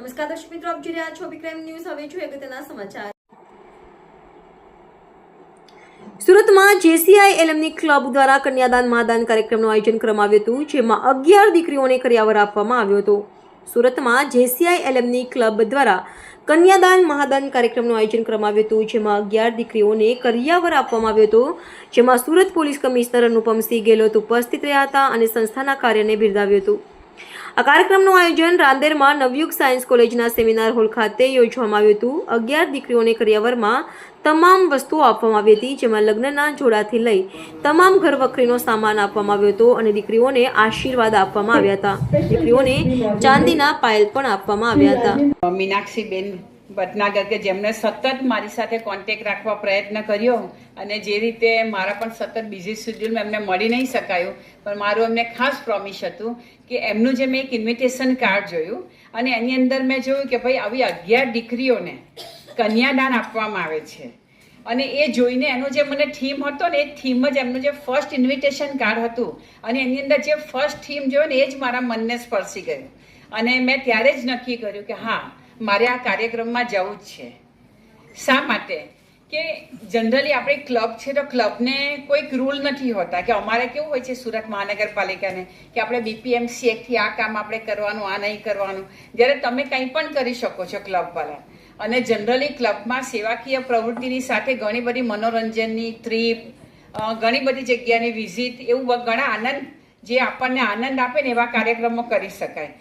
નમસ્કાર દર્શક મિત્રો, આપ જોઈ રહ્યા છો વિક્રમ ન્યૂઝ। હવે જોઈએ અગત્યના સમાચાર। સુરતમાં JCI-LMની ક્લબ દ્વારા કન્યાદાન મહાદાન કાર્યક્રમનું આયોજન કરવામાં આવ્યું હતું, જેમાં 11 દીકરીઓને કરિયાવર આપવામાં આવ્યો હતો। સુરતમાં JCI-LMની ક્લબ દ્વારા કન્યાદાન મહાદાન કાર્યક્રમનું આયોજન કરવામાં આવ્યું હતું, જેમાં 11 દીકરીઓને કરિયાવર આપવામાં આવ્યો હતો, જેમાં સુરત પોલીસ કમિશનર અનુપમસિંહ ગેહલોત ઉપસ્થિત રહ્યા હતા અને સંસ્થાના કાર્યને બિરદાવ્યું હતું। આ કાર્યક્રમનું આયોજન રાંદેરમાં નવયુગ સાયન્સ કોલેજના સેમિનાર હોલ ખાતે યોજવામાં આવ્યું હતું। 11 દીકરીઓને કરિયાવરમાં તમામ વસ્તુઓ આપવામાં આવી હતી, જેમાં લગ્નના જોડાથી લઈ તમામ ઘરવખરીનો સામાન આપવામાં આવ્યો હતો અને દીકરીઓને આશીર્વાદ આપવામાં આવ્યા હતા। દીકરીઓને ચાંદીના પાયલ પણ આપવામાં આવ્યા હતા। મીનાક્ષીબેન ભટનાગર કે જેમણે સતત મારી સાથે કોન્ટેક્ટ રાખવા પ્રયત્ન કર્યો અને જે રીતે મારા પણ સતત બિઝી શેડ્યુલમાં એમને મળી નહીં શકાયું, પણ મારું એમને ખાસ પ્રોમિસ હતું કે એમનું જે મેં એક ઇન્વિટેશન કાર્ડ જોયું અને એની અંદર મેં જોયું કે ભાઈ આવી 11 દીકરીઓને કન્યાદાન આપવામાં આવે છે અને એ જોઈને એનો જે મને થીમ હતો ને એ થીમ જ એમનું જે ફર્સ્ટ ઇન્વિટેશન કાર્ડ હતું અને એની અંદર જે ફર્સ્ટ થીમ જોયો ને એ જ મારા મનને સ્પર્શી ગયું અને મેં ત્યારે જ નક્કી કર્યું કે હા, મારે આ કાર્યક્રમમાં જવું જ છે। શા માટે કે જનરલી આપણી ક્લબ છે તો ક્લબને કોઈક રૂલ નથી હોતા કે અમારે કેવું હોય છે સુરત મહાનગરપાલિકાને કે આપણે BPMC એકથી આ કામ આપણે કરવાનું, આ નહીં કરવાનું, જ્યારે તમે કંઈ પણ કરી શકો છો ક્લબવાળા। અને જનરલી ક્લબમાં સેવાકીય પ્રવૃત્તિની સાથે ઘણી બધી મનોરંજનની ટ્રીપ, ઘણી બધી જગ્યાની વિઝિટ, એવું ઘણા આનંદ જે આપણને આનંદ આપે ને એવા કાર્યક્રમો કરી શકાય।